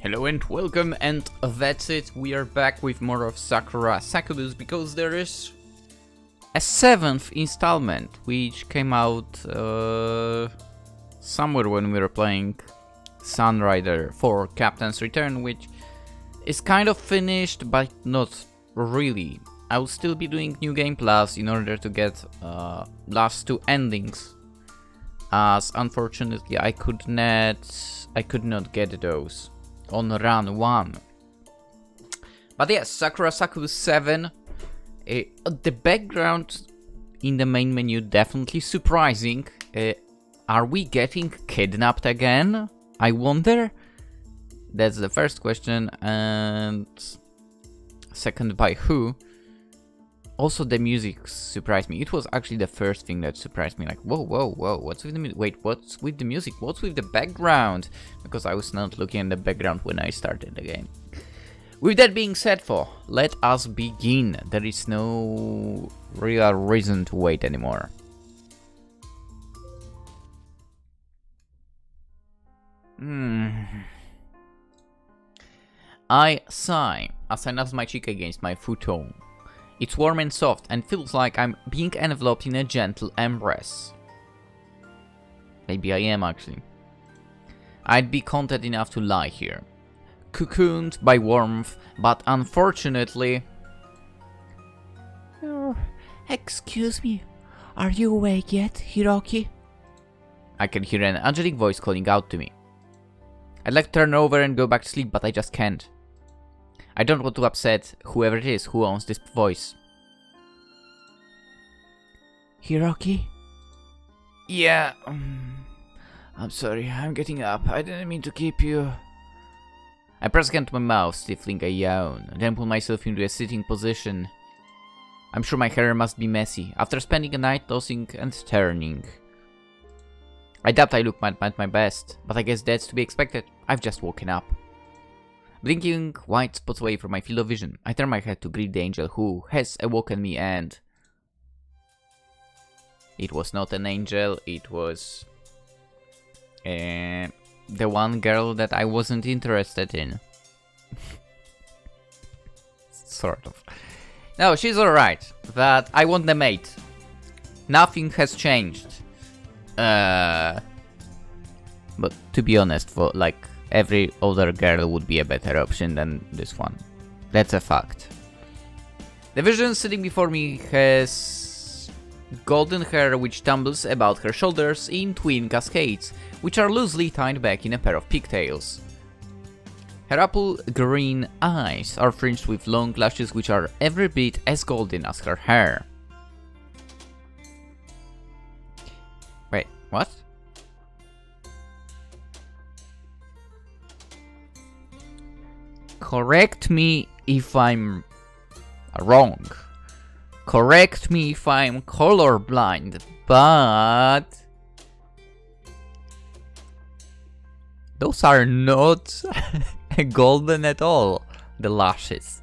Hello and welcome, and that's it. We are back with more of Sakura Succubus because there is a 7th installment which came out somewhere when we were playing Sunrider for Captain's Return, which is kind of finished but not really. I will still be doing New Game Plus in order to get last 2 endings, as unfortunately I could not get those on run 1. But yes, Sakura Succubus 7. The background in the main menu definitely surprising. Are we getting kidnapped again? I wonder. That's the first question, and second, by who? Also, the music surprised me. It was actually the first thing that surprised me. Like, whoa, whoa, whoa, what's with the music? Wait, what's with the music? What's with the background? Because I was not looking at the background when I started the game. With that being said, let us begin. There is no real reason to wait anymore. I sigh as I nudge my cheek against my futon. It's warm and soft and feels like I'm being enveloped in a gentle embrace. Maybe I am actually. I'd be content enough to lie here, cocooned by warmth, but unfortunately... Oh, excuse me, are you awake yet, Hiroki? I can hear an angelic voice calling out to me. I'd like to turn over and go back to sleep, but I just can't. I don't want to upset whoever it is who owns this voice. Hiroki? Yeah, I'm sorry, I'm getting up. I didn't mean to keep you. I press again to my mouth, stifling a yawn, then pull myself into a sitting position. I'm sure my hair must be messy, after spending a night tossing and turning. I doubt I look at my best, but I guess that's to be expected. I've just woken up. Blinking white spots away from my field of vision, I turn my head to greet the angel who has awoken me, and... It was not an angel, it was... the one girl that I wasn't interested in. Sort of. No, she's alright, but I want the maid. Nothing has changed. But to be honest, for like every other girl would be a better option than this one. That's a fact. The vision sitting before me has golden hair which tumbles about her shoulders in twin cascades, which are loosely tied back in a pair of pigtails. Her apple green eyes are fringed with long lashes which are every bit as golden as her hair. Wait, what? Correct me if I'm wrong. Correct me if I'm colorblind, but... those are not golden at all, the lashes.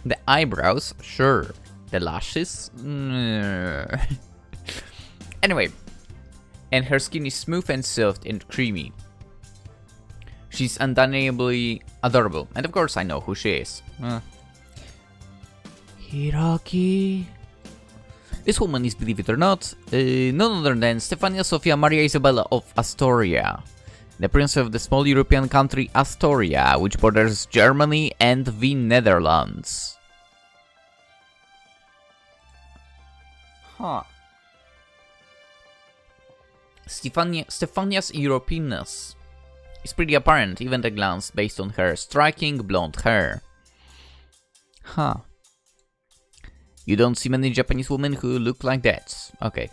The eyebrows, sure. The lashes? Anyway, and her skin is smooth and soft and creamy. She's undeniably adorable, and of course I know who she is. Hiroki? This woman is, believe it or not, none other than Stephania Sofia Maria Isabella of Astoria, the princess of the small European country Astoria, which borders Germany and the Netherlands. Huh. Stephania's Europeanness is pretty apparent, even at a glance, based on her striking blonde hair. Huh. You don't see many Japanese women who look like that. Okay,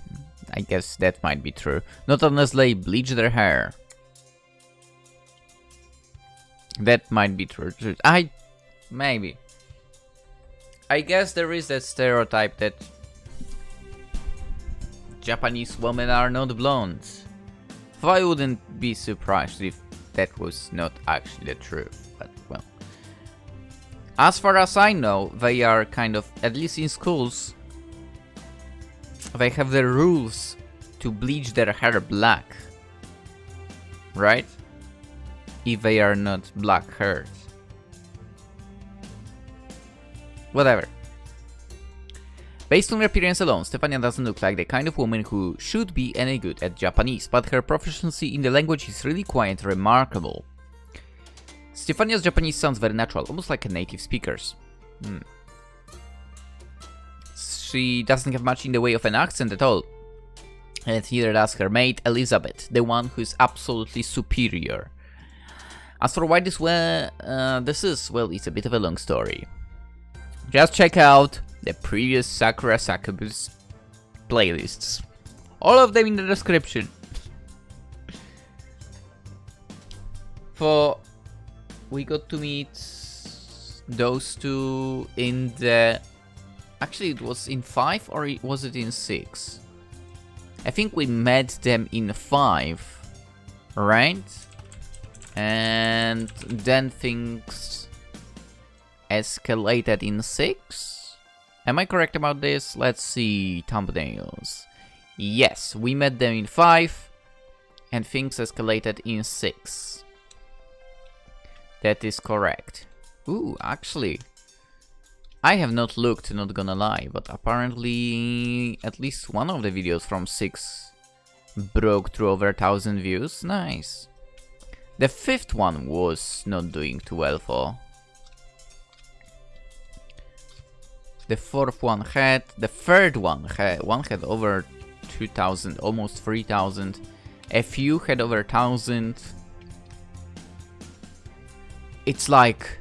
I guess that might be true. Not unless they bleach their hair. That might be true. Maybe. I guess there is that stereotype that Japanese women are not blonde. So I wouldn't be surprised if that was not actually the truth, but well. As far as I know, they are kind of, at least in schools, they have the rules to bleach their hair black. Right? if they are not black haired. Whatever. Based on her appearance alone, Stephania doesn't look like the kind of woman who should be any good at Japanese, but her proficiency in the language is really quite remarkable. Stephania's Japanese sounds very natural, almost like a native speaker's. She doesn't have much in the way of an accent at all. And neither does her maid, Elizabeth, the one who is absolutely superior. As for why this is, well, it's a bit of a long story. Just check out the previous Sakura Succubus playlists. All of them in the description. For we got to meet those two in the... Actually, it was in 5 or was it in 6? I think we met them in 5, right? And then things escalated in 6? Am I correct about this? Let's see thumbnails. Yes, we met them in 5 and things escalated in 6. That is correct. Ooh, actually, I have not looked, not gonna lie, but apparently at least one of the videos from 6 broke through over 1,000 views. Nice. The 5th one was not doing too well for. The 4th one had, the 3rd one had over 2,000, almost 3,000. A few had over 1,000. It's like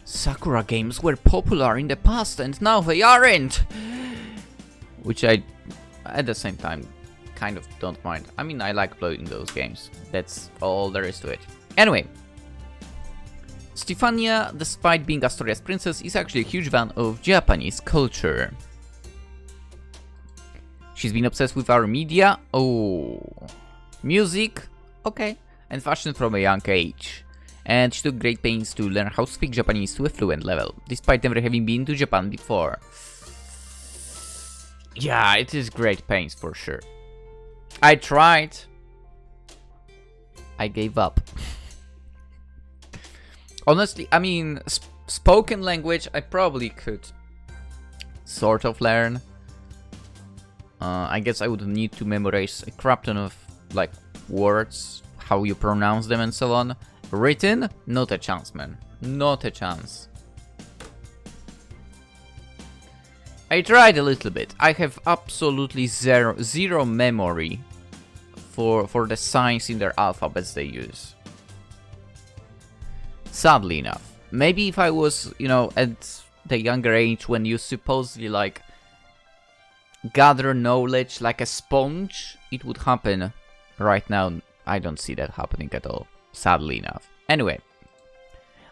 Sakura games were popular in the past and now they aren't! Which I, at the same time, kind of don't mind. I mean, I like playing those games. That's all there is to it. Anyway, Stephania, despite being Astoria's princess, is actually a huge fan of Japanese culture. She's been obsessed with our media, music, okay, and fashion from a young age. And she took great pains to learn how to speak Japanese to a fluent level, despite never having been to Japan before. Yeah, it is great pains for sure. I tried. I gave up. Honestly, I mean, spoken language I probably could sort of learn. I guess I would need to memorize a crap ton of, like, words, how you pronounce them and so on. Written? Not a chance, man. Not a chance. I tried a little bit. I have absolutely zero memory for the signs in their alphabets they use. Sadly enough. Maybe if I was, you know, at the younger age when you supposedly, like, gather knowledge like a sponge, it would happen. Right now, I don't see that happening at all. Sadly enough. Anyway,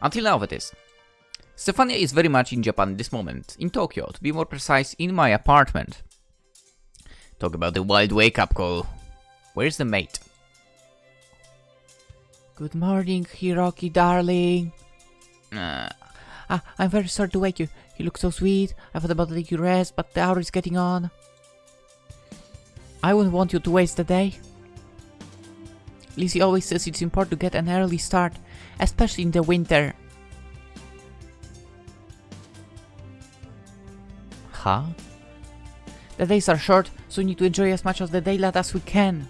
until now that is. Stephania is very much in Japan at this moment, in Tokyo, to be more precise, in my apartment. Talk about the wild wake-up call. Where's the maid? Good morning, Hiroki, darling. I'm very sorry to wake you. You look so sweet. I thought about letting you rest, but the hour is getting on. I wouldn't want you to waste the day. Lizzie always says it's important to get an early start, especially in the winter. Huh? The days are short, so we need to enjoy as much of the daylight as we can.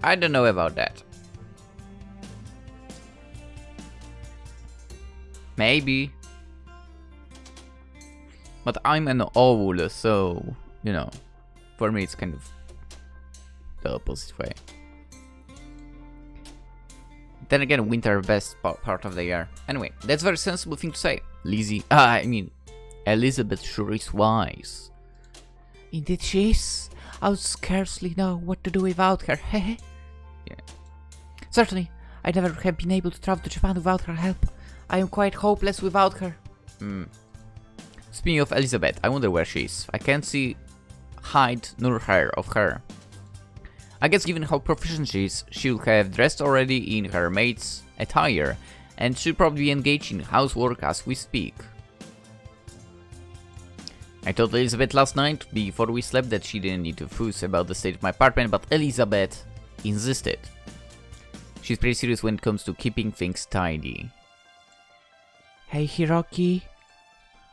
I don't know about that. Maybe. But I'm an owl, so, you know, for me it's kind of the opposite way. Then again, winter best part of the year. Anyway, that's a very sensible thing to say. Elizabeth sure is wise. Indeed she is. I would scarcely know what to do without her, hehe. Yeah. Certainly, I'd never have been able to travel to Japan without her help. I am quite hopeless without her. Speaking of Elizabeth, I wonder where she is. I can't see hide nor hair of her. I guess given how proficient she is, she'll have dressed already in her maid's attire, and she'll probably be engaged in housework as we speak. I told Elizabeth last night before we slept that she didn't need to fuss about the state of my apartment, but Elizabeth insisted. She's pretty serious when it comes to keeping things tidy. Hey Hiroki,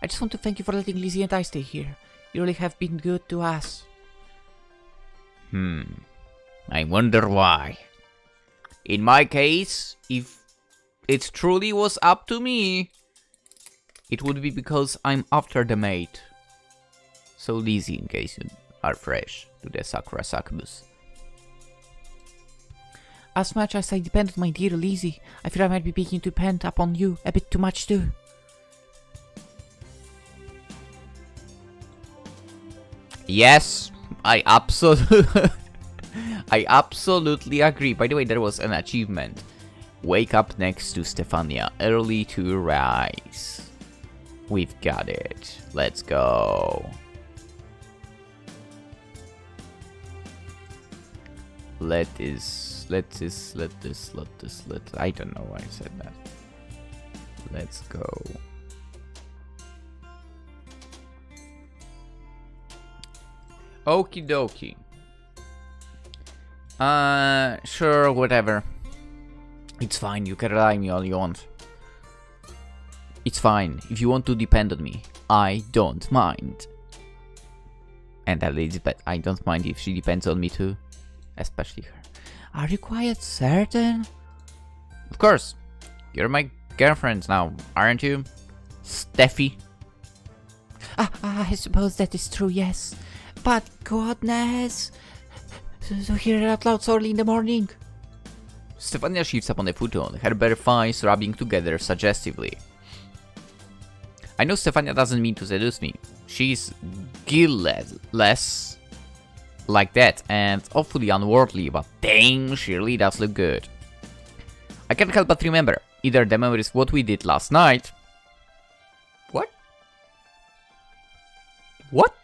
I just want to thank you for letting Lizzie and I stay here. You really have been good to us. I wonder why. In my case, if it truly was up to me, it would be because I'm after the maid. So Lizzie, in case you are fresh to the Sakura Succubus. As much as I depend on my dear Lizzie, I fear I might be beginning to depend upon you a bit too much too. Yes, I absolutely agree. By the way, there was an achievement. Wake up next to Stephania, early to rise. We've got it. Let's go. Let I don't know why I said that. Let's go. Okie dokie. Sure, whatever. It's fine, you can rely on me all you want. It's fine, if you want to depend on me, I don't mind. And Elizabeth, I don't mind if she depends on me too. Especially her. Are you quite certain? Of course. You're my girlfriend now, aren't you? Steffi? I suppose that is true, yes. But goodness. So hear it out loud so early in the morning. Stephania shifts upon the futon, her bare thighs rubbing together suggestively. I know Stephania doesn't mean to seduce me. She's guileless like that and awfully unworldly, but dang, she really does look good. I can't help but remember either the memories what we did last night. What? What?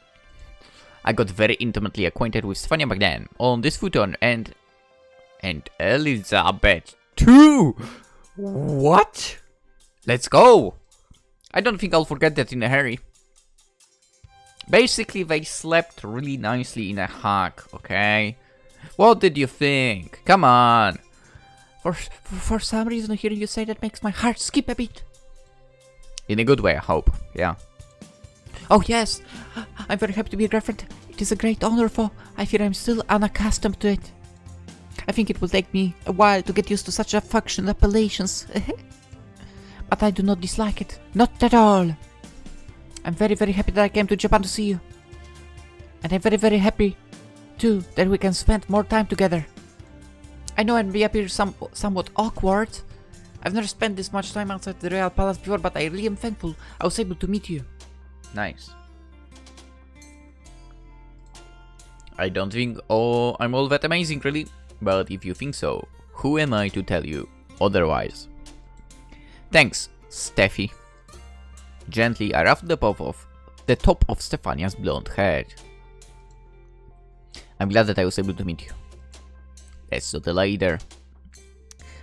I got very intimately acquainted with Stephania back then on this futon and Elizabeth too. What? Let's go. I don't think I'll forget that in a hurry. Basically, they slept really nicely in a hug, okay? What did you think? Come on. For some reason, hearing you say that makes my heart skip a bit. In a good way, I hope. Yeah. Oh yes, I'm very happy to be a girlfriend. It is a great honor, for I fear I'm still unaccustomed to it. I think it will take me a while to get used to such affectionate appellations. But I do not dislike it. Not at all. I'm very, very happy that I came to Japan to see you. And I'm very, very happy, too, that we can spend more time together. I know it may appear somewhat awkward. I've never spent this much time outside the Royal Palace before, but I really am thankful I was able to meet you. Nice. I don't think I'm all that amazing, really. But if you think so, who am I to tell you otherwise? Thanks, Steffi. Gently, I ruffled the top of Stephania's blonde hair. I'm glad that I was able to meet you. Let's not delay there.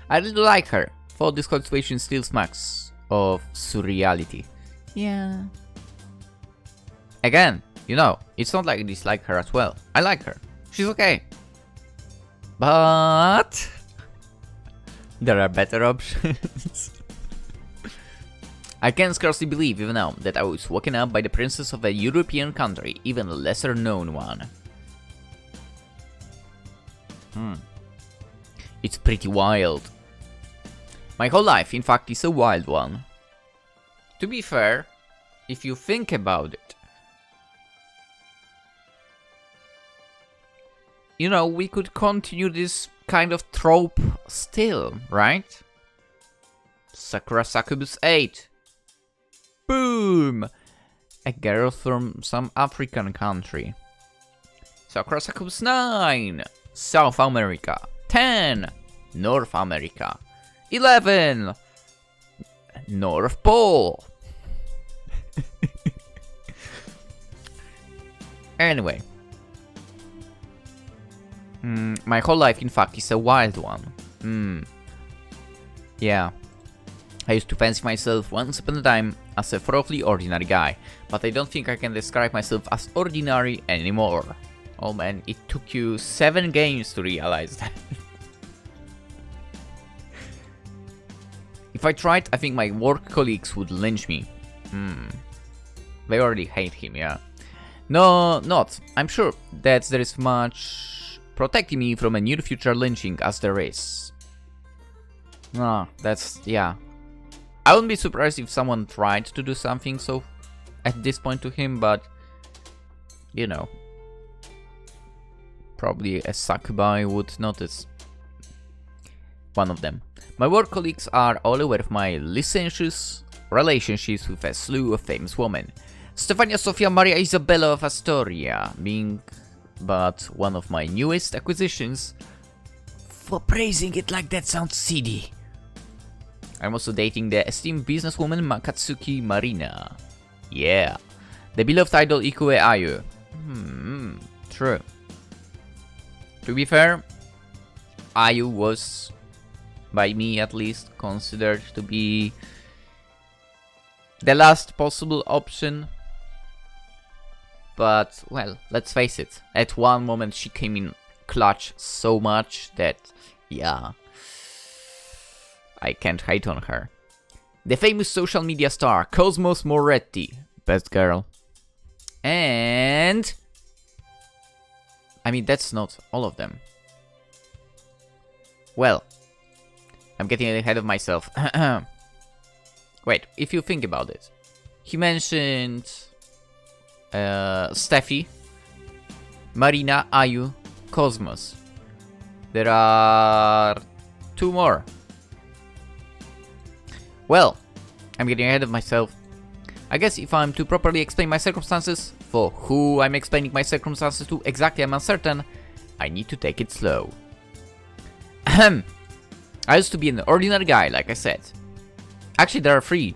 I really like her, though this whole situation still smacks of surreality. Yeah. Again, you know, it's not like I dislike her as well. I like her. She's okay. But there are better options. I can scarcely believe even now that I was woken up by the princess of a European country, even a lesser known one. It's pretty wild. My whole life, in fact, is a wild one. To be fair, if you think about it, you know, we could continue this kind of trope still, right? Sakura Succubus 8. Boom! A girl from some African country. Sakura Succubus 9. South America. 10. North America. 11. North Pole. Anyway. My whole life, in fact, is a wild one. Yeah. I used to fancy myself once upon a time as a thoroughly ordinary guy, but I don't think I can describe myself as ordinary anymore. Oh man, it took you 7 games to realize that. If I tried, I think my work colleagues would lynch me. They already hate him, yeah. No, not. I'm sure that there is much protecting me from a near future lynching as there is. Ah, that's, yeah. I wouldn't be surprised if someone tried to do something so at this point to him, but you know, probably a succubi would notice. One of them. My work colleagues are all aware of my licentious relationships with a slew of famous women. Stephania, Sofia, Maria, Isabella of Astoria being but one of my newest acquisitions. For praising it like that sounds seedy. I'm also dating the esteemed businesswoman Makatsuki Marina. Yeah. The beloved idol Ikue Ayu. True. To be fair, Ayu was, by me at least, considered to be the last possible option. But, well, let's face it. At one moment she came in clutch so much that, yeah, I can't hate on her. The famous social media star, Cosmos Moretti. Best girl. And I mean, that's not all of them. Well, I'm getting ahead of myself. Wait, if you think about it. He mentioned Steffi, Marina, Ayu, Cosmos. There are 2 more. Well, I'm getting ahead of myself. I guess if I'm to properly explain my circumstances, for who I'm explaining my circumstances to exactly I'm uncertain, I need to take it slow. Ahem. I used to be an ordinary guy, like I said. Actually, there are 3.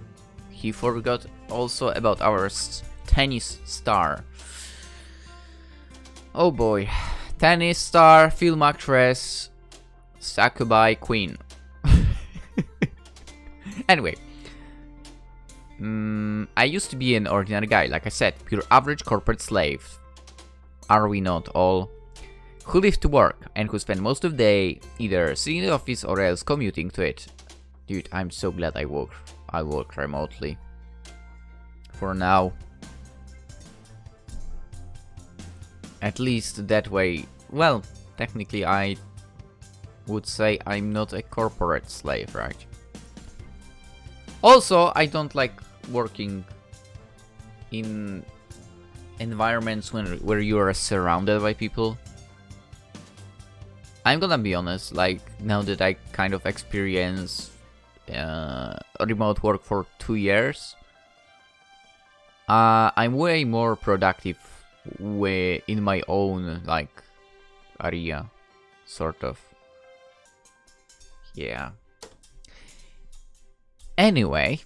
He forgot also about our tennis star. Oh boy. Tennis star, film actress, succubi queen. Anyway. I used to be an ordinary guy, like I said, pure average corporate slave. Are we not all? Who lived to work and who spent most of the day either sitting in the office or else commuting to it. Dude, I'm so glad I work remotely. For now. At least that way, well, technically I would say I'm not a corporate slave, right? Also, I don't like working in environments where you are surrounded by people. I'm gonna be honest, like, now that I kind of experience remote work for 2 years, I'm way more productive in my own, like, area, sort of. Yeah. Anyway.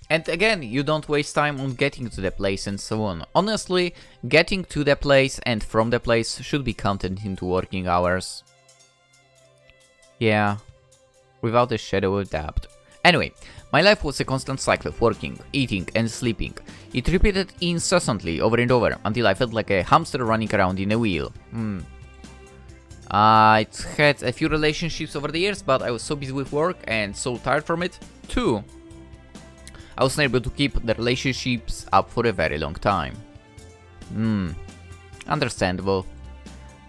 And again, you don't waste time on getting to the place and so on. Honestly, getting to the place and from the place should be counted into working hours. Yeah, without a shadow of doubt. Anyway, my life was a constant cycle of working, eating and sleeping. It repeated incessantly over and over until I felt like a hamster running around in a wheel. I'd had a few relationships over the years, but I was so busy with work and so tired from it too. I wasn't able to keep the relationships up for a very long time. Understandable.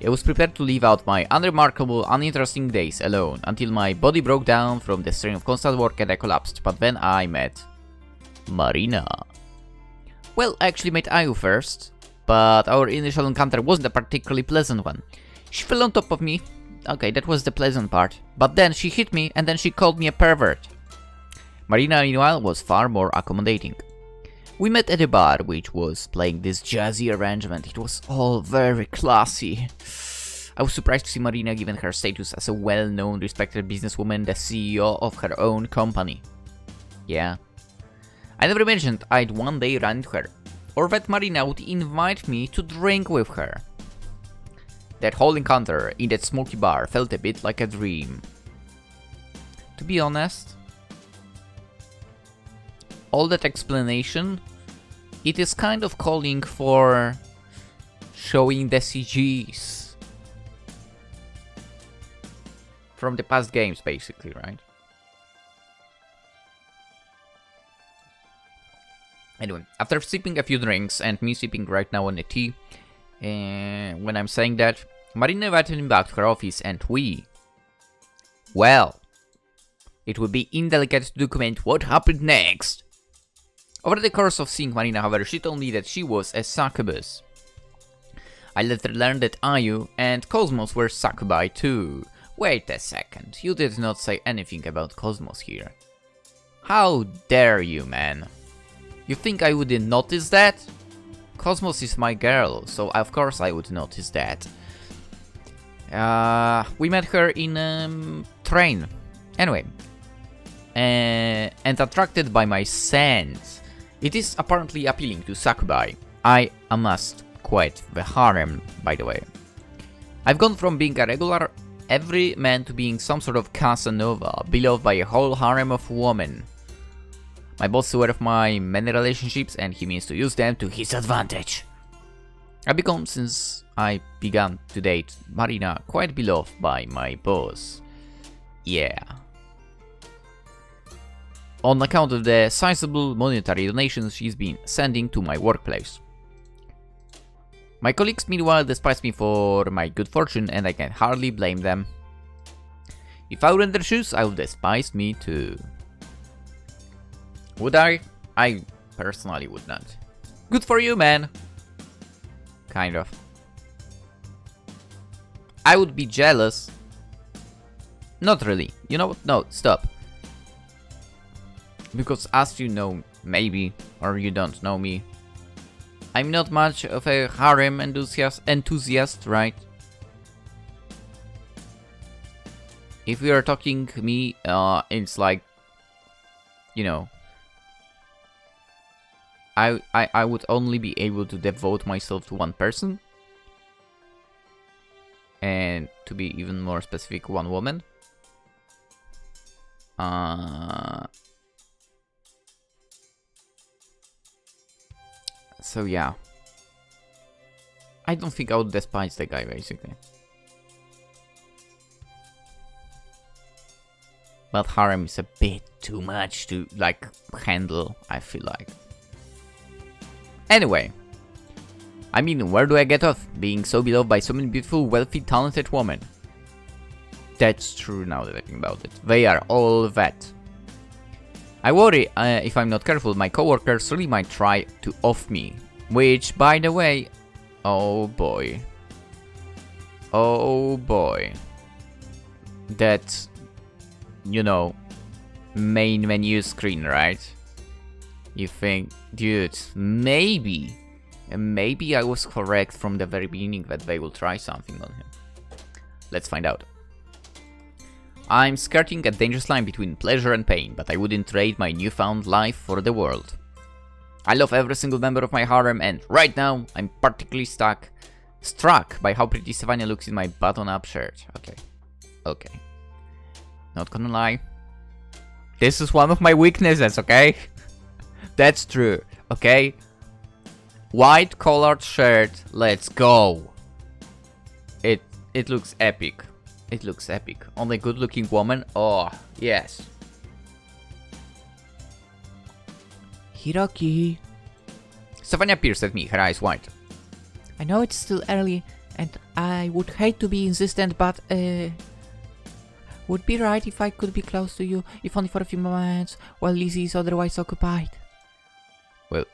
I was prepared to live out my unremarkable, uninteresting days alone until my body broke down from the strain of constant work and I collapsed, but then I met Marina. Well, I actually met Ayu first, but our initial encounter wasn't a particularly pleasant one. She fell on top of me. Okay, that was the pleasant part. But then she hit me and then she called me a pervert. Marina, meanwhile, was far more accommodating. We met at a bar which was playing this jazzy arrangement. It was all very classy. I was surprised to see Marina given her status as a well-known, respected businesswoman, the CEO of her own company. Yeah. I never imagined I'd one day run into her, or that Marina would invite me to drink with her. That whole encounter in that smoky bar felt a bit like a dream. To be honest, all that explanation, it is kind of calling for showing the CGs from the past games, basically, right? Anyway, after sipping a few drinks and me sipping right now on a tea, when I'm saying that, Marina invited him back to her office and well, it would be indelicate to document what happened next. Over the course of seeing Marina, however, she told me that she was a succubus. I later learned that Ayu and Cosmos were succubi too. Wait a second, you did not say anything about Cosmos here. How dare you, man? You think I wouldn't notice that? Cosmos is my girl, so of course I would notice that. We met her in a train. Anyway. And attracted by my scent. It is apparently appealing to succubi. I must quit the harem, by the way. I've gone from being a regular everyman to being some sort of Casanova, beloved by a whole harem of women. My boss is aware of my many relationships and he means to use them to his advantage. I've become, since I began to date Marina, quite beloved by my boss. Yeah. On account of the sizable monetary donations she's been sending to my workplace. My colleagues meanwhile despise me for my good fortune and I can hardly blame them. If I were in their shoes, I would despise me too. Would I? I personally would not. Good for you, man. Kind of. I would be jealous. Not really. You know what? No, stop. Because as you know, maybe, or you don't know me, I'm not much of a harem enthusiast, right? If we are talking me, it's like, you know, I would only be able to devote myself to one person. And to be even more specific, one woman. So yeah. I don't think I would despise the guy, basically. But harem is a bit too much to, like, handle, I feel like. Anyway. I mean, where do I get off being so beloved by so many beautiful, wealthy, talented women? That's true now that I think about it. They are all that. I worry, if I'm not careful, my coworkers really might try to off me. Which, by the way, oh boy. Oh boy. That, you know, main menu screen, right? You think, dude, maybe I was correct from the very beginning that they will try something on him. Let's find out. I'm skirting a dangerous line between pleasure and pain, but I wouldn't trade my newfound life for the world. I love every single member of my harem, and right now, I'm particularly struck by how pretty Stephania looks in my button-up shirt. Okay. Not gonna lie. This is one of my weaknesses, okay? That's true, okay? White collared shirt, let's go. It looks epic. It looks epic. On a good looking woman, oh, yes. Hiroki. Stephania peers at me, her eyes wide. I know it's still early, and I would hate to be insistent, but would be right if I could be close to you, if only for a few moments, while Lizzie is otherwise occupied. Well,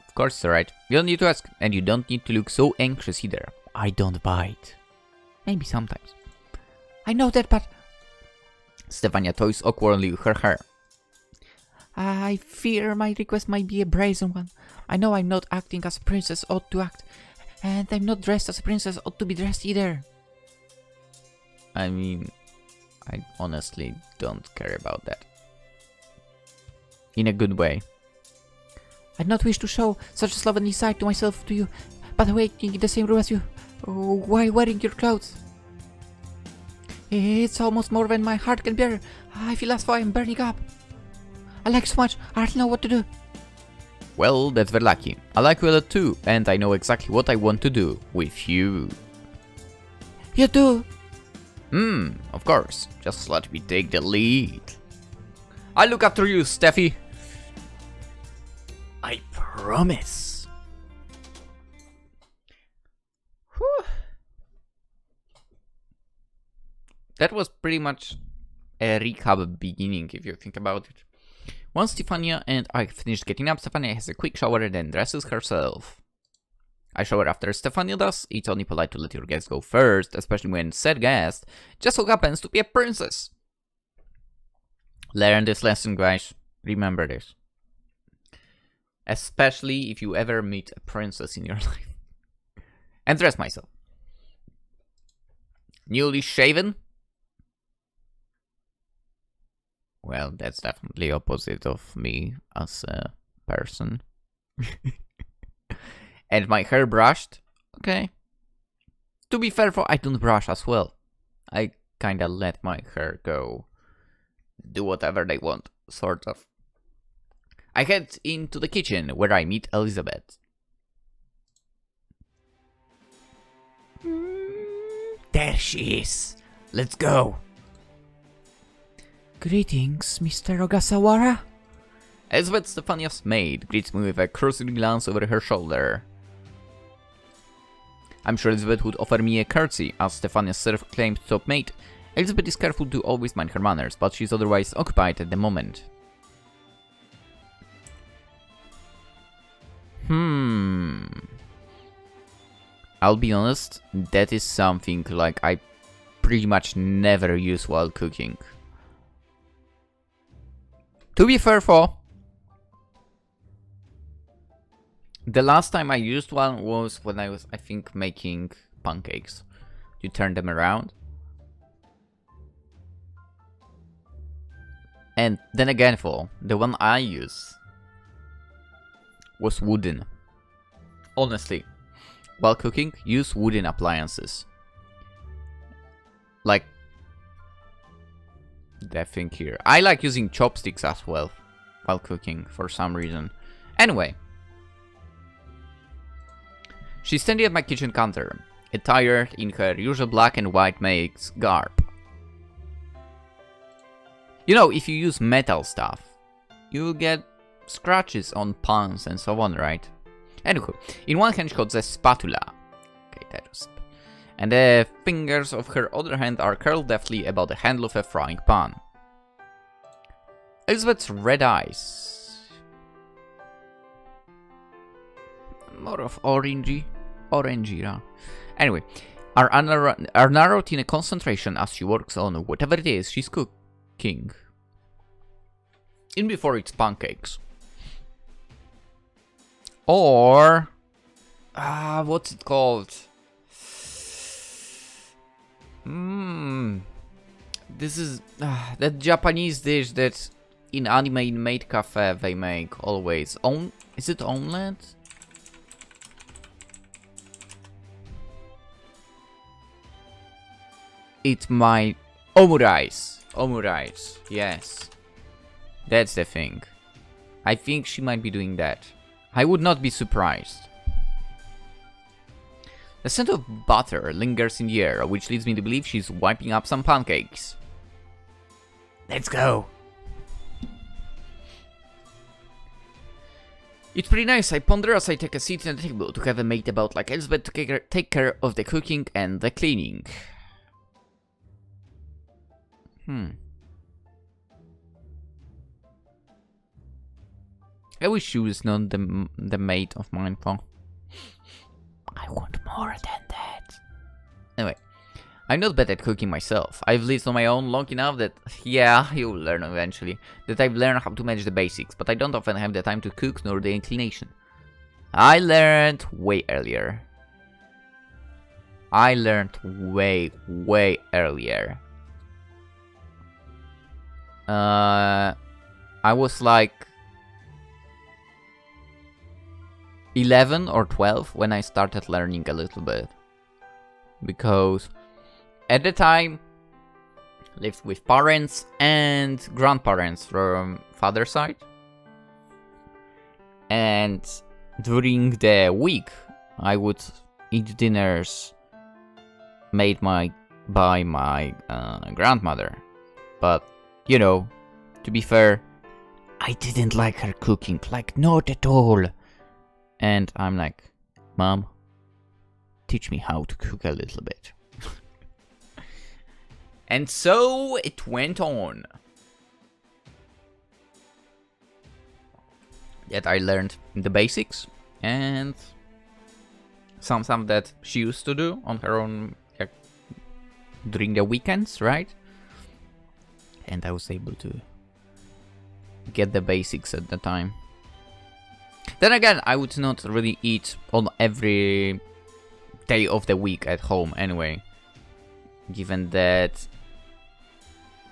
of course it's alright. You don't need to ask, and you don't need to look so anxious either. I don't bite. Maybe sometimes. I know that, but... Stephania toys awkwardly with her hair. I fear my request might be a brazen one. I know I'm not acting as a princess ought to act, and I'm not dressed as a princess ought to be dressed either. I mean, I honestly don't care about that. In a good way. I'd not wish to show such a slovenly side to myself to you, but waiting in the same room as you, while wearing your clothes. It's almost more than my heart can bear. I feel as though I'm burning up. I like so much, I don't know what to do. Well, that's very lucky. I like you a lot too, and I know exactly what I want to do with you. You do? Of course. Just let me take the lead. I'll look after you, Steffi. I promise. Whew. That was pretty much a recap beginning, if you think about it. Once Stephania and I finished getting up, Stephania has a quick shower and then dresses herself. I shower after Stephania does. It's only polite to let your guest go first, especially when said guest just so happens to be a princess. Learn this lesson, guys. Remember this. Especially if you ever meet a princess in your life. And dress myself. Newly shaven? Well, that's definitely opposite of me as a person. And my hair brushed. Okay. To be fair, I don't brush as well. I kinda let my hair go. Do whatever they want, sort of. I head into the kitchen where I meet Elizabeth. There she is. Let's go. Greetings, Mr. Ogasawara. Elizabeth, Stephania's maid, greets me with a cursory glance over her shoulder. I'm sure Elizabeth would offer me a curtsy, as Stephania's self-claimed top maid. Elizabeth is careful to always mind her manners, but she's otherwise occupied at the moment. I'll be honest, that is something like I pretty much never use while cooking. To be fair, the last time I used one was when I was, I think, making pancakes. You turn them around. And then again, the one I use was wooden. Honestly, while cooking, use wooden appliances. Like that thing here. I like using chopsticks as well while cooking for some reason. Anyway. She's standing at my kitchen counter, attired in her usual black and white maid's garb. You know, if you use metal stuff, you'll get scratches on pans and so on, right? Anywho, in one hand she holds a spatula. Okay, that was... And the fingers of her other hand are curled deftly about the handle of a frying pan. Elizabeth's red eyes... more of orangey, yeah. Anyway, are narrowed in a concentration as she works on whatever it is she's cooking. In before it's pancakes. Or... what's it called? This is that Japanese dish that in anime in Maid Café they make always. Is it omelette? It might... Omurice, yes. That's the thing. I think she might be doing that. I would not be surprised. The scent of butter lingers in the air, which leads me to believe she's wiping up some pancakes. Let's go! It's pretty nice, I ponder as I take a seat at the table to have a maid about like Elizabeth to take care of the cooking and the cleaning. I wish she was not the maid of mine, I want more than that. Anyway, I'm not bad at cooking myself. I've lived on my own long enough that, yeah, you'll learn eventually, that I've learned how to manage the basics, but I don't often have the time to cook nor the inclination. I learned way earlier. I learned way earlier. I was like 11 or 12 when I started learning a little bit. Because at the time, lived with parents and grandparents from father's side. And during the week, I would eat dinners made by my grandmother. But, you know, to be fair, I didn't like her cooking, like not at all. And I'm like, Mom, teach me how to cook a little bit. And so it went on. That I learned the basics and some stuff that she used to do on her own during the weekends, right? And I was able to get the basics at the time. Then again, I would not really eat on every day of the week at home anyway. Given that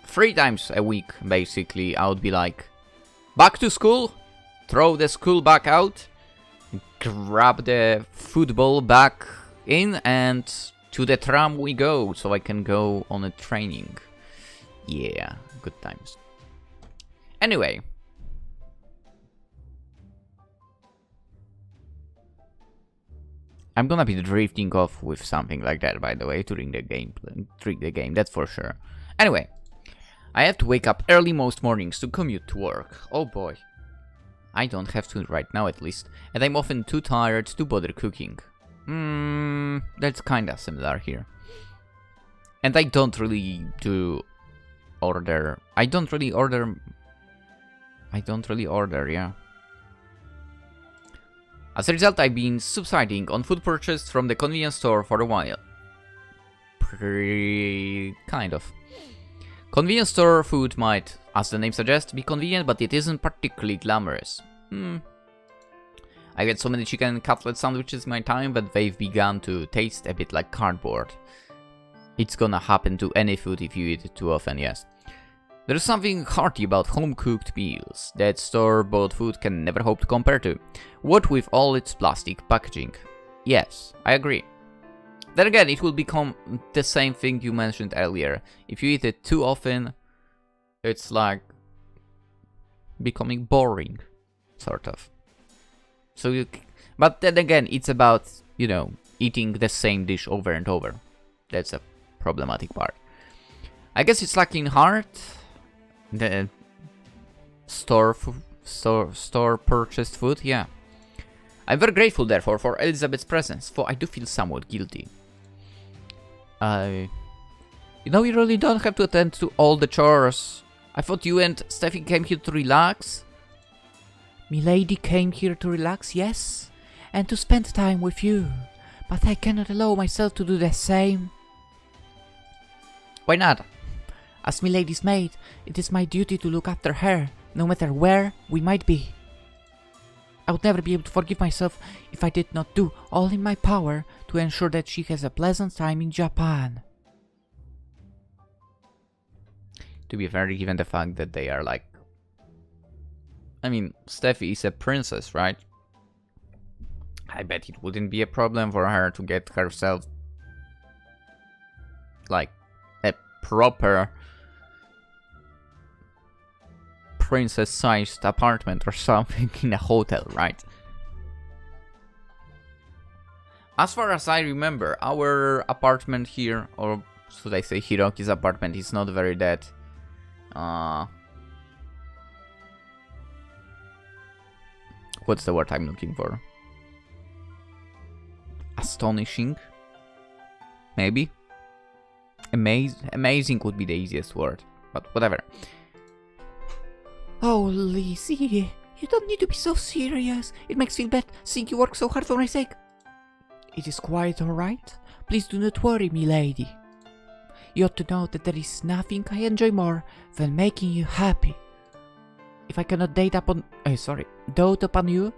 3 times a week, basically, I would be like, back to school, throw the school bag out, grab the football back in, and to the tram we go, so I can go on a training. Yeah, good times. Anyway. I'm gonna be drifting off with something like that, by the way, during the game, that's for sure. Anyway, I have to wake up early most mornings to commute to work. Oh boy. I don't have to right now at least, and I'm often too tired to bother cooking. That's kinda similar here. And I don't really order, yeah. As a result, I've been subsiding on food purchased from the convenience store for a while. Kind of. Convenience store food might, as the name suggests, be convenient, but it isn't particularly glamorous. I get so many chicken cutlet sandwiches in my time, but they've begun to taste a bit like cardboard. It's gonna happen to any food if you eat it too often, yes. There's something hearty about home-cooked meals that store-bought food can never hope to compare to. What with all its plastic packaging. Yes, I agree. Then again, it will become the same thing you mentioned earlier. If you eat it too often, it's like becoming boring, sort of. So but then again, it's about, you know, eating the same dish over and over. That's a problematic part. I guess it's lacking heart. The store purchased food, yeah. I'm very grateful, therefore, for Elizabeth's presence, for I do feel somewhat guilty. You know, you really don't have to attend to all the chores. I thought you and Steffi came here to relax. Milady came here to relax, yes, and to spend time with you, but I cannot allow myself to do the same. Why not? As Milady's maid, it is my duty to look after her, no matter where we might be. I would never be able to forgive myself if I did not do all in my power to ensure that she has a pleasant time in Japan. To be fair, given the fact that they are like... I mean, Steffi is a princess, right? I bet it wouldn't be a problem for her to get herself like a proper princess-sized apartment or something in a hotel, right? As far as I remember, our apartment here, or should I say Hiroki's apartment, is not very that what's the word I'm looking for? Astonishing? Maybe? Amazing would be the easiest word, but whatever. Oh, Lizzie, you don't need to be so serious. It makes me feel bad seeing you work so hard for my sake. It is quite alright. Please do not worry, milady. You ought to know that there is nothing I enjoy more than making you happy. If I cannot dote upon you,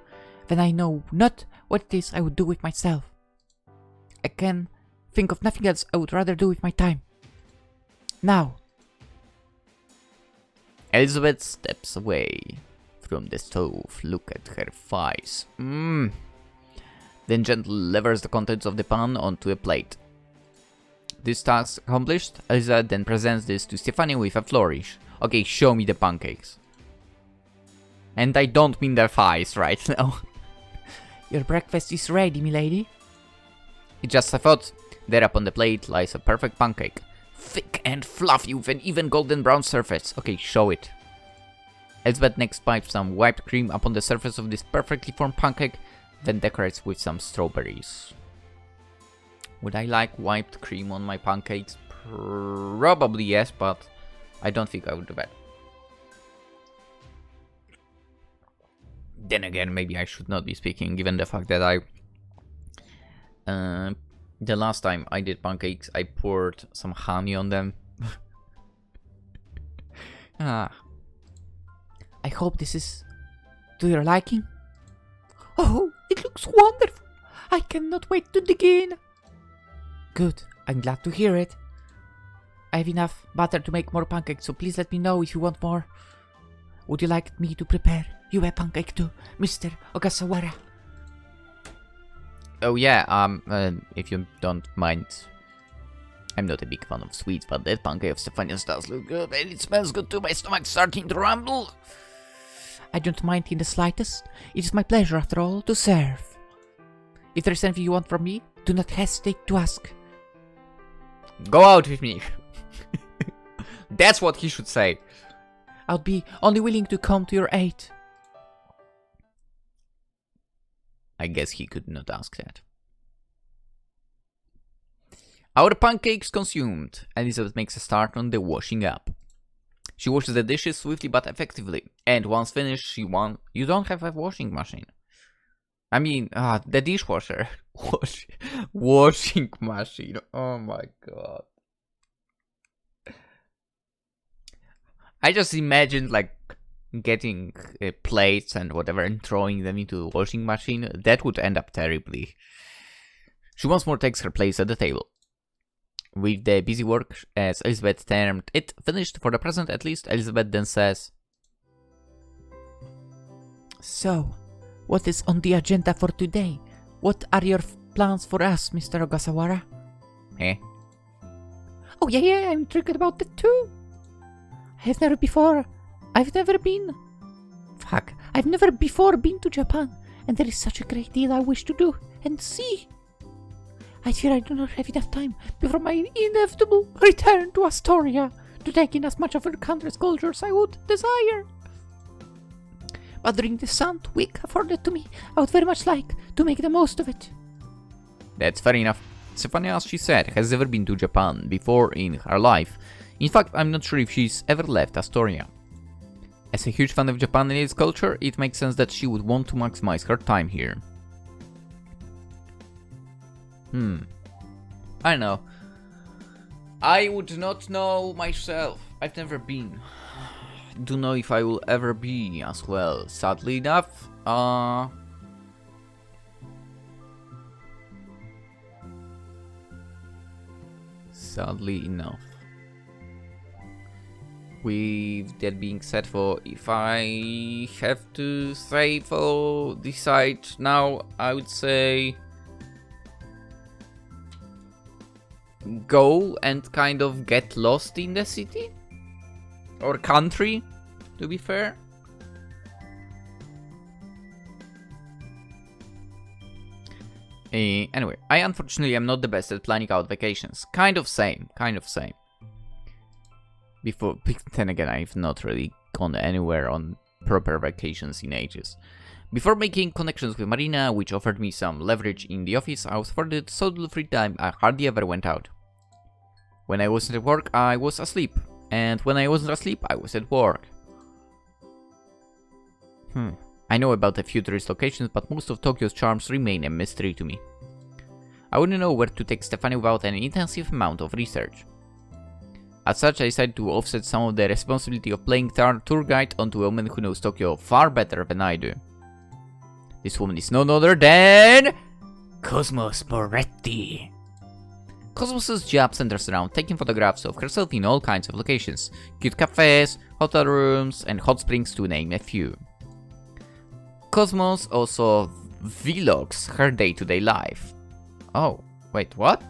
then I know not what it is I would do with myself. I can think of nothing else I would rather do with my time. Now. Elizabeth steps away from the stove. Look at her thighs. Then gently levers the contents of the pan onto a plate. This task accomplished, Elizabeth then presents this to Stephania with a flourish. Okay, show me the pancakes. And I don't mean their thighs right now. Your breakfast is ready, milady. It's just a thought. There upon the plate lies a perfect pancake. Thick and fluffy with an even golden brown surface. Okay, show it. Elizabeth next pipes some whipped cream upon the surface of this perfectly formed pancake, then decorates with some strawberries. Would I like whipped cream on my pancakes? Probably yes, but I don't think I would do that. Then again, maybe I should not be speaking, given the fact that the last time I did pancakes, I poured some honey on them. I hope this is to your liking. Oh, it looks wonderful. I cannot wait to dig in. Good, I'm glad to hear it. I have enough butter to make more pancakes, so please let me know if you want more. Would you like me to prepare you a pancake too, Mr. Ogasawara? Oh yeah, if you don't mind. I'm not a big fan of sweets, but that pancake of Stephania's does look good, and it smells good too. My stomach's starting to rumble. I don't mind in the slightest. It is my pleasure, after all, to serve. If there is anything you want from me, do not hesitate to ask. Go out with me. That's what he should say. I'll be only willing to come to your aid. I guess he could not ask that. Our pancakes consumed, Elizabeth makes a start on the washing up. She washes the dishes swiftly but effectively, and once finished, You don't have a washing machine. I mean, the dishwasher. Washing machine. Oh my god. I just imagined like getting plates and whatever and throwing them into the washing machine. That would end up terribly. She once more takes her place at the table. With the busy work, as Elizabeth termed it, finished for the present at least, Elizabeth then says, So, what is on the agenda for today? What are your plans for us, Mr. Ogasawara? Eh? Oh yeah, I'm intrigued about that too. I've never before been to Japan, and there is such a great deal I wish to do and see. I fear I do not have enough time before my inevitable return to Astoria to take in as much of her country's culture as I would desire. But during the sound week afforded to me, I would very much like to make the most of it. That's fair enough. Stephania, as she said, has never been to Japan before in her life. In fact, I'm not sure if she's ever left Astoria. As a huge fan of Japan and its culture, it makes sense that she would want to maximize her time here. I don't know. I would not know myself. I've never been. Don't know if I will ever be as well. Sadly enough, With that being said, for if I have to say for decide now, I would say go and kind of get lost in the city or country, to be fair. Anyway, I unfortunately am not the best at planning out vacations. Kind of same. Then again, I've not really gone anywhere on proper vacations in ages. Before making connections with Marina, which offered me some leverage in the office, I was afforded so little free time I hardly ever went out. When I wasn't at work, I was asleep. And when I wasn't asleep, I was at work. I know about a few tourist locations, but most of Tokyo's charms remain a mystery to me. I wouldn't know where to take Stephania without an intensive amount of research. As such, I decided to offset some of the responsibility of playing tour guide onto a woman who knows Tokyo far better than I do. This woman is none other than Cosmos Moretti. Cosmos's job centers around taking photographs of herself in all kinds of locations, cute cafes, hotel rooms, and hot springs to name a few. Cosmos also vlogs her day-to-day life. Oh, wait, what?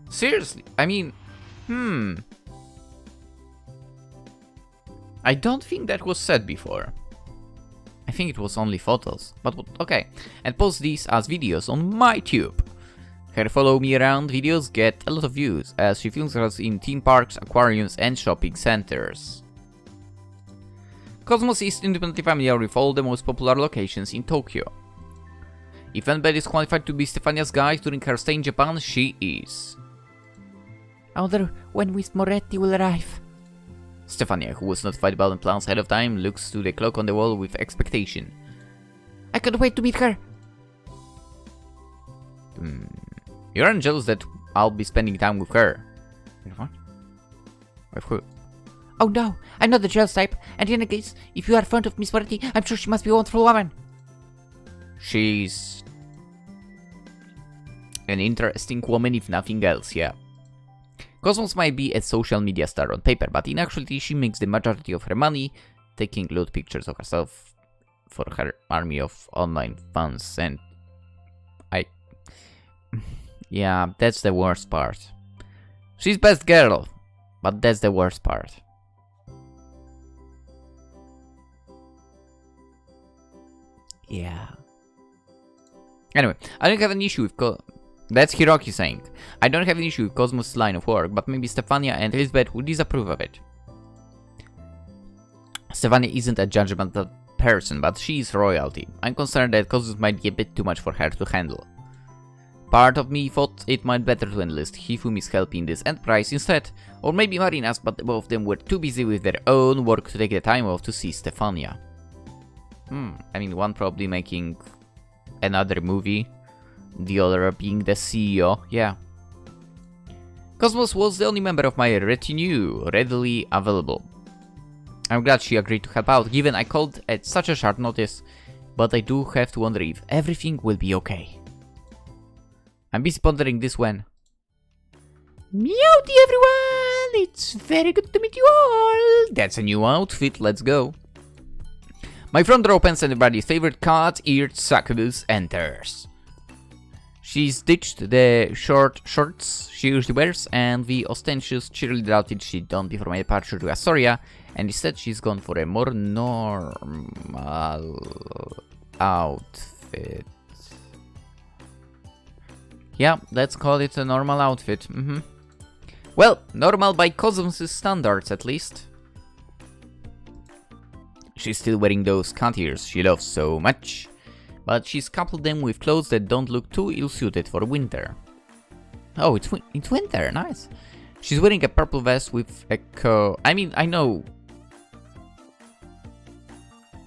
Seriously, I mean, I don't think that was said before. I think it was only photos, but okay. And post these as videos on my tube. Her follow me around videos get a lot of views, as she films us in theme parks, aquariums and shopping centers. Cosmos is independently familiar with all the most popular locations in Tokyo. If anybody is qualified to be Stephania's guide during her stay in Japan, she is. I wonder when Miss Moretti will arrive. Stephania, who was notified about the plans ahead of time, looks to the clock on the wall with expectation. I can't wait to meet her. You aren't jealous that I'll be spending time with her. What? With who? Oh no, I'm not the jealous type, and in any case, if you are fond of Miss Moretti, I'm sure she must be a wonderful woman. She's an interesting woman if nothing else, yeah. Cosmos might be a social media star on paper, but in actuality she makes the majority of her money taking lewd pictures of herself for her army of online fans, and yeah, that's the worst part. She's best girl, but that's the worst part. Yeah. Anyway, I don't have an issue with that's Hiroki saying. I don't have an issue with Cosmos' line of work, but maybe Stephania and Elizabeth would disapprove of it. Stephania isn't a judgmental person, but she is royalty. I'm concerned that Cosmos might be a bit too much for her to handle. Part of me thought it might be better to enlist Hifumi's help in this enterprise instead, or maybe Marina's, but both of them were too busy with their own work to take the time off to see Stephania. I mean, one probably making another movie, the other being the CEO, yeah. Cosmos was the only member of my retinue readily available. I'm glad she agreed to help out, given I called at such a short notice, but I do have to wonder if everything will be okay. I'm busy pondering this when... Meowty everyone! It's very good to meet you all! That's a new outfit, let's go. My front door opens and everybody's favorite cat-eared succubus enters. She's ditched the short shorts she usually wears and the ostentatious cheerleader outfit she donned before my departure to Astoria, and instead she's gone for a more normal outfit. Yeah, let's call it a normal outfit. Well, normal by Cosmos' standards at least. She's still wearing those cat ears she loves so much, but she's coupled them with clothes that don't look too ill-suited for winter. Oh, it's winter, nice. She's wearing a purple vest with a I know...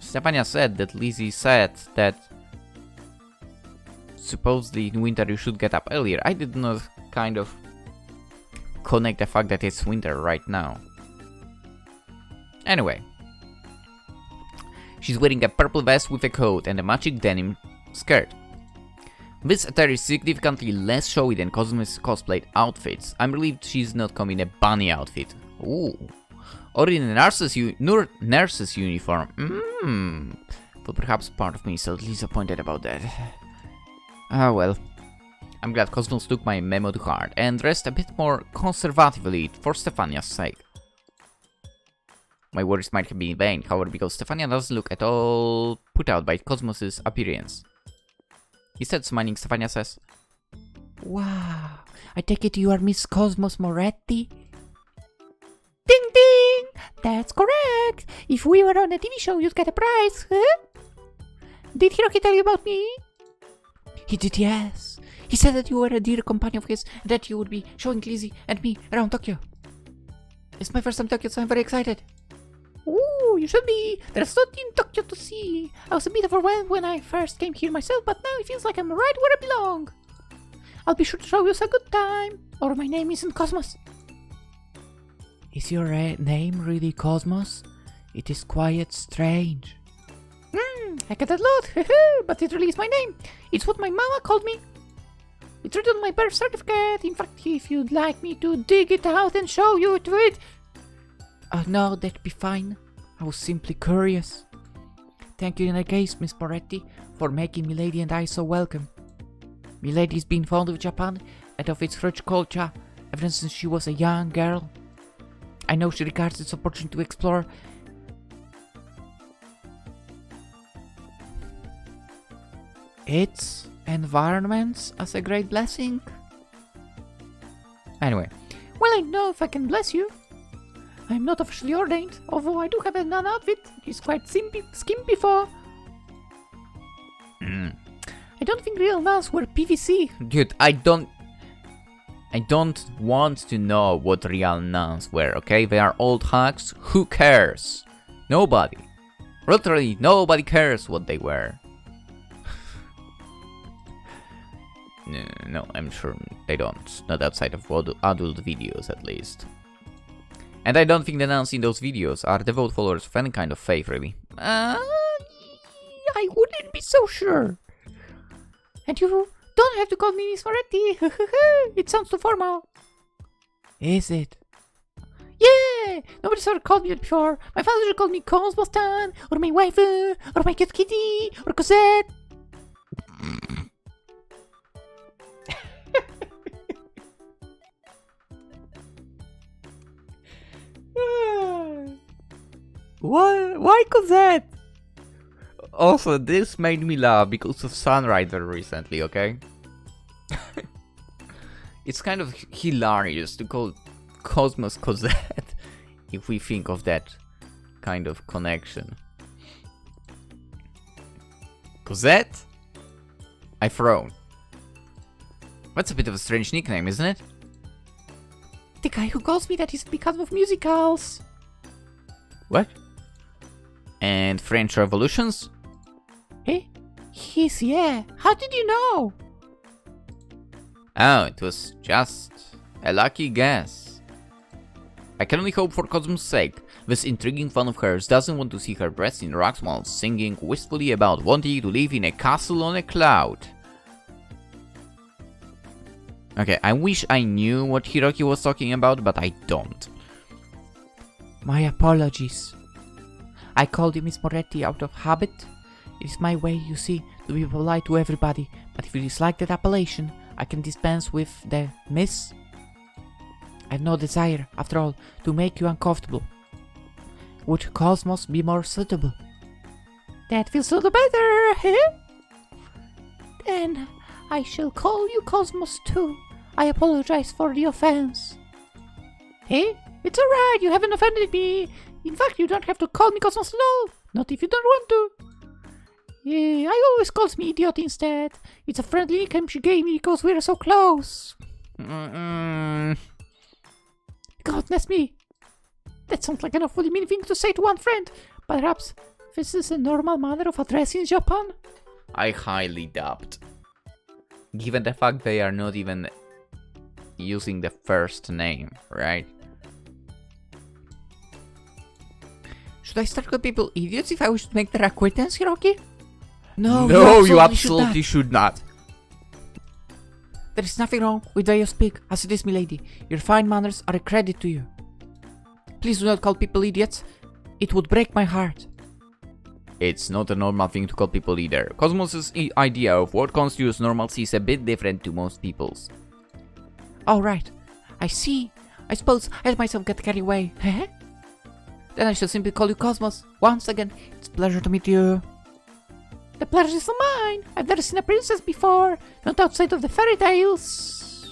Stephania said that Lizzie said that supposedly in winter you should get up earlier. I did not kind of connect the fact that it's winter right now. Anyway. She's wearing a purple vest with a coat and a matching denim skirt. This attire is significantly less showy than Cosmos' cosplayed outfits. I'm relieved she's not come in a bunny outfit. Ooh. Or in a nurse's uniform. But perhaps part of me is a little disappointed about that. Ah well. I'm glad Cosmos took my memo to heart and dressed a bit more conservatively for Stephania's sake. My worries might have been in vain, however, because Stephania doesn't look at all put out by Cosmos' appearance. Instead, smiling, Stephania says, Wow, I take it you are Miss Cosmos Moretti? Ding ding! That's correct! If we were on a TV show, you'd get a prize, huh? Did Hiroki tell you about me? He did, yes. He said that you were a dear companion of his and that you would be showing Lizzie and me around Tokyo. It's my first time in Tokyo, so I'm very excited. Ooh, you should be. There's nothing in Tokyo to see. I was a bit overwhelmed when I first came here myself, but now it feels like I'm right where I belong. I'll be sure to show you a good time, or my name isn't Cosmos. Is your name really Cosmos? It is quite strange. I get that a lot, but it really is my name. It's what my mama called me. It's written on my birth certificate. In fact, if you'd like me to dig it out and show you to it... no, that'd be fine. I was simply curious. Thank you in that case, Miss Moretti, for making Milady and I so welcome. Milady's been fond of Japan and of its rich culture ever since she was a young girl. I know she regards this opportunity to explore its environments as a great blessing. Anyway. Well, I know if I can bless you. I'm not officially ordained, although I do have a nun outfit. It's quite skimpy for. I don't think real nuns wear PVC. Dude, I don't want to know what real nuns wear, okay? They are old hacks. Who cares? Nobody. Literally, nobody cares what they wear. No, I'm sure they don't. Not outside of adult videos, at least. And I don't think the nuns in those videos are devout followers of any kind of faith, really. I wouldn't be so sure. And you don't have to call me Miss Moretti. It sounds too formal. Is it? Yeah! Nobody's ever called me that before. My father just called me Cosmostan, or my waifu, or my cute kitty, or Cosette. Why Cosette? Also, this made me laugh because of Sunrider recently, okay? It's kind of hilarious to call Cosmos Cosette if we think of that kind of connection. Cosette? I frown. That's a bit of a strange nickname, isn't it? The guy who calls me that is because of musicals. What? And French revolutions? Eh? Yes, yeah. How did you know? Oh, it was just a lucky guess. I can only hope for Cosmo's sake. This intriguing fan of hers doesn't want to see her dressed in rags while singing wistfully about wanting to live in a castle on a cloud. Okay, I wish I knew what Hiroki was talking about, but I don't. My apologies. I called you Miss Moretti out of habit. It is my way, you see, to be polite to everybody, but if you dislike that appellation, I can dispense with the Miss. I have no desire, after all, to make you uncomfortable. Would Cosmos be more suitable? That feels all the better, eh? Then I shall call you Cosmos too. I apologize for the offense. Hey, it's alright, you haven't offended me. In fact, you don't have to call me Cosmos at all. Not if you don't want to. Yeah, I always calls me idiot instead. It's a friendly nickname she gave me because we're so close. Goodness me. That sounds like an awfully mean thing to say to one friend. Perhaps this is a normal manner of addressing Japan? I highly doubt. Given the fact they are not even using the first name, right? Should I start calling people idiots if I wish to make their acquaintance, Hiroki? No, you absolutely should not. There is nothing wrong with the way you speak, as it is, milady. Your fine manners are a credit to you. Please do not call people idiots. It would break my heart. It's not a normal thing to call people either. Cosmos' idea of what constitutes normalcy is a bit different to most people's. Alright, I see. I suppose I let myself get carried away. Then I shall simply call you Cosmos. Once again, it's a pleasure to meet you. The pleasure is mine. I've never seen a princess before. Not outside of the fairy tales.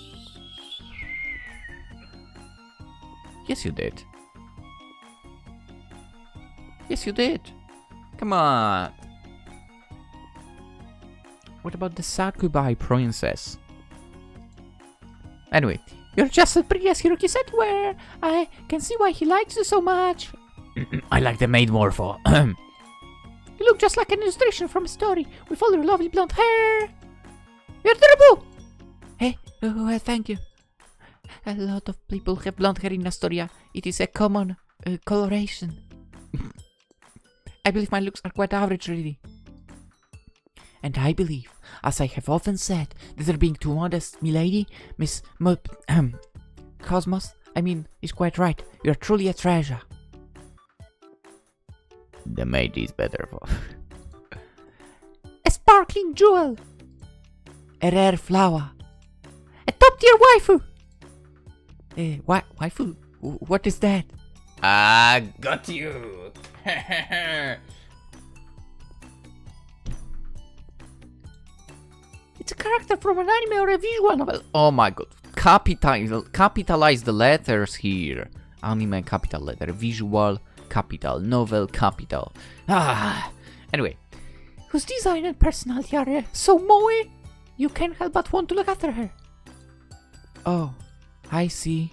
Yes, you did. Yes, you did. Come on. What about the Succubus princess? Anyway, you're just as pretty as Hiroki said you were. I can see why he likes you so much. I like the Maid more for. You look just like an illustration from a story with all your lovely blonde hair. You're adorable. Hey, thank you. A lot of people have blonde hair in Astoria. It is a common coloration. I believe my looks are quite average, really. And I believe, as I have often said, that they're being too modest, milady, Miss Cosmos, is quite right. You're truly a treasure. The Maid is better for. A sparkling jewel. A rare flower. A top-tier waifu. Waifu? What is that? Ah, got you. It's a character from an anime or a visual novel. Oh my god. Capitalize the letters here. Anime capital letter. Visual capital. Novel capital. Anyway. Whose design and personality are so moe, you can't help but want to look after her. Oh, I see.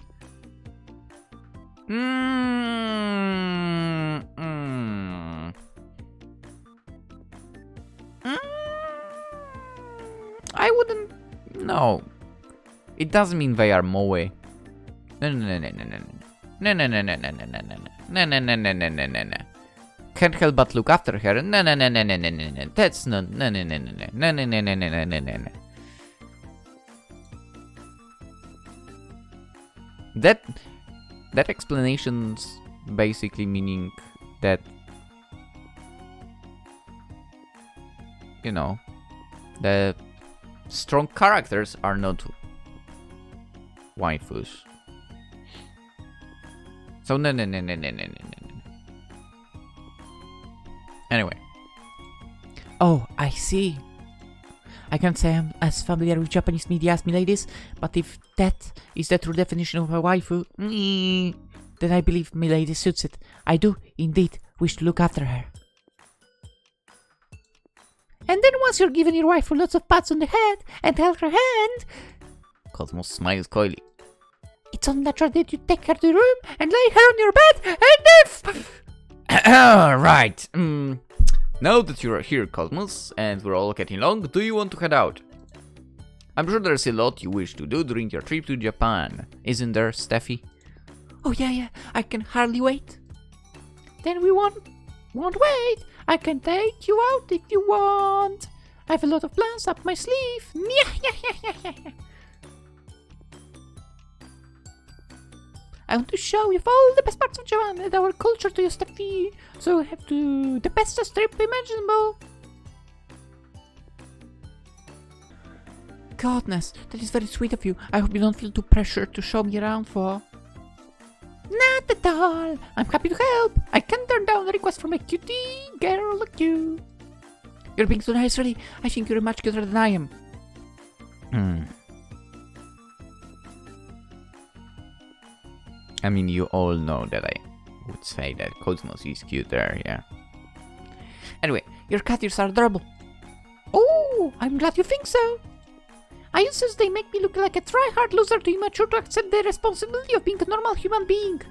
I wouldn't. No. It doesn't mean they are moe. No. Can't help but look after her. No. That's not. No. That explanation's basically meaning that, you know, the strong characters are not waifus. So no. Anyway. Oh, I see. I can't say I'm as familiar with Japanese media as miladies, but if that is the true definition of a waifu, then I believe milady suits it. I do, indeed, wish to look after her. And then once you're given your waifu lots of pats on the head and held her hand, Cosmos smiles coyly. it's only natural that you take her to the room and lay her on your bed and Right. Now that you're here, Cosmos, and we're all getting along, do you want to head out? I'm sure there's a lot you wish to do during your trip to Japan, isn't there, Steffi? Oh yeah, I can hardly wait. Then we won't wait. I can take you out if you want. I have a lot of plans up my sleeve. I want to show you all the best parts of Japan and our culture to you, Steffi. So we have to the bestest trip imaginable. Goodness, that is very sweet of you. I hope you don't feel too pressured to show me around for. Not at all. I'm happy to help. I can't turn down a request from a cutie girl like you. You're being so nice, really. I think you're much cuter than I am. I mean, you all know that I would say that Cosmos is cuter, yeah. Anyway, your cat ears are adorable. Oh, I'm glad you think so. I insist they make me look like a try-hard loser too immature to accept the responsibility of being a normal human being.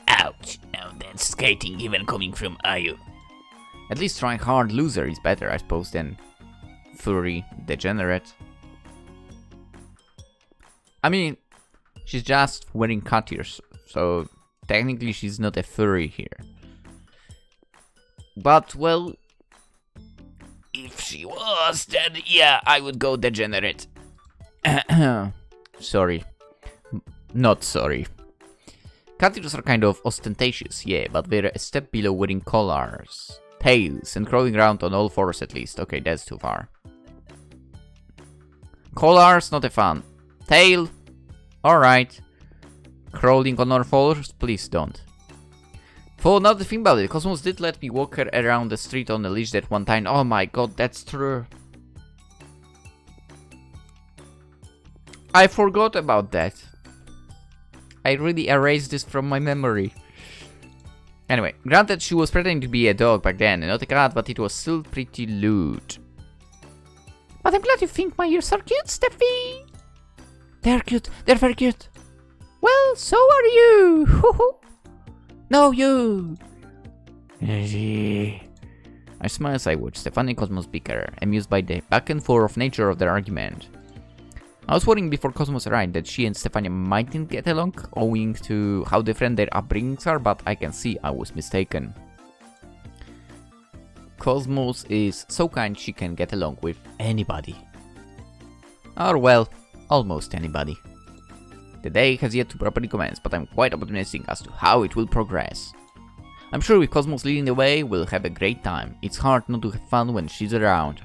Ouch, now that's skating even coming from Ayu. At least trying hard loser is better, I suppose, than furry degenerate. I mean, she's just wearing cat ears, so technically she's not a furry here. But, well, If she was, then yeah, I would go degenerate. sorry. Not sorry. Cat ears are kind of ostentatious, yeah, but they're a step below wearing collars, tails, and crawling around on all fours at least. Okay, that's too far. Collars, not a fan. Tail, alright. Crawling on all fours, please don't. For now the thing about it, Cosmos did let me walk her around the street on a leash that one time. Oh my god, that's true. I forgot about that. I really erased this from my memory. Anyway, granted she was pretending to be a dog back then and not a cat, but it was still pretty lewd. But I'm glad you think my ears are cute, Steffi. They're cute, they're very cute. Well, so are you. No, you. I smile as I watch Stephania and Cosmos bicker, amused by the back and forth nature of their argument. I was worrying before Cosmos arrived that she and Stephania mightn't get along, owing to how different their upbringings are, but I can see I was mistaken. Cosmos is so kind she can get along with anybody. Or well, almost anybody. The day has yet to properly commence, but I'm quite optimistic as to how it will progress. I'm sure with Cosmos leading the way, we'll have a great time. It's hard not to have fun when she's around.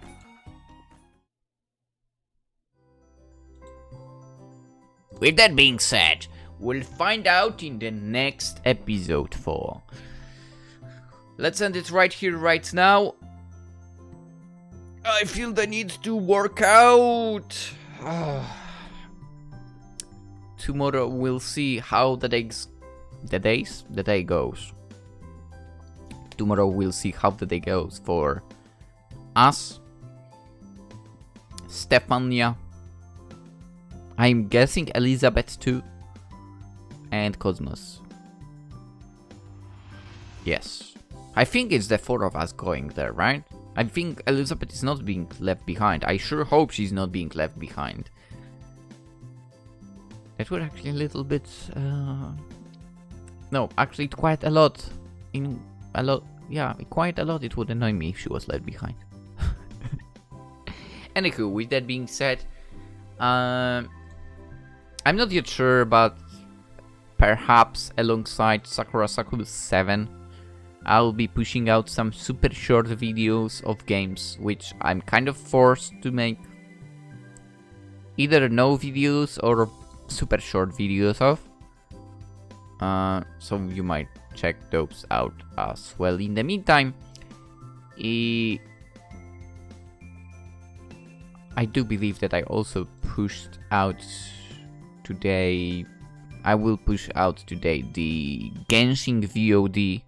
With that being said, We'll find out in the next episode 4. Let's end it right here, right now. I feel the need to work out. Tomorrow we'll see how the day goes. Tomorrow we'll see how the day goes for us, Stephania, I'm guessing Elizabeth too, and Cosmos. Yes. I think it's the 4 of us going there, right? I think Elizabeth is not being left behind. I sure hope she's not being left behind. That would actually a little bit... No, actually quite a lot. Quite a lot it would annoy me if she was left behind. Anywho, with that being said, I'm not yet sure, but perhaps alongside Sakura Succubus 7, I'll be pushing out some super short videos of games, which I'm kind of forced to make either no videos or super short videos of. So you might check those out as well. In the meantime, I do believe that I also pushed out today. I will push out today the Genshin VOD.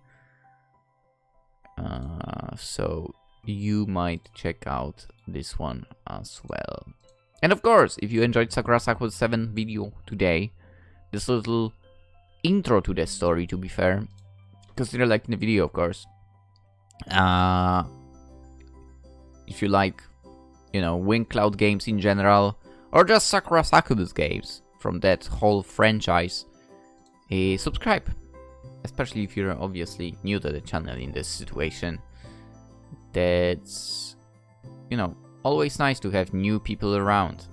So you might check out this one as well. And of course, if you enjoyed Sakura Succubus 7 video today, this little intro to the story, to be fair, consider liking the video, of course. If you like, Wing Cloud games in general, or just Sakura Succubus games from that whole franchise, subscribe. Especially if you're obviously new to the channel in this situation. That's, always nice to have new people around.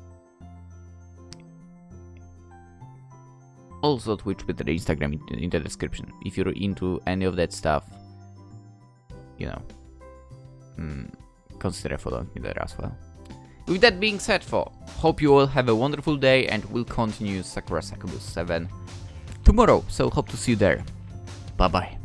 Also Twitch, Twitter, Instagram in the description. If you're into any of that stuff, consider following me there as well. With that being said, hope you all have a wonderful day, and we'll continue Sakura Succubus 7 tomorrow. So hope to see you there. Bye bye.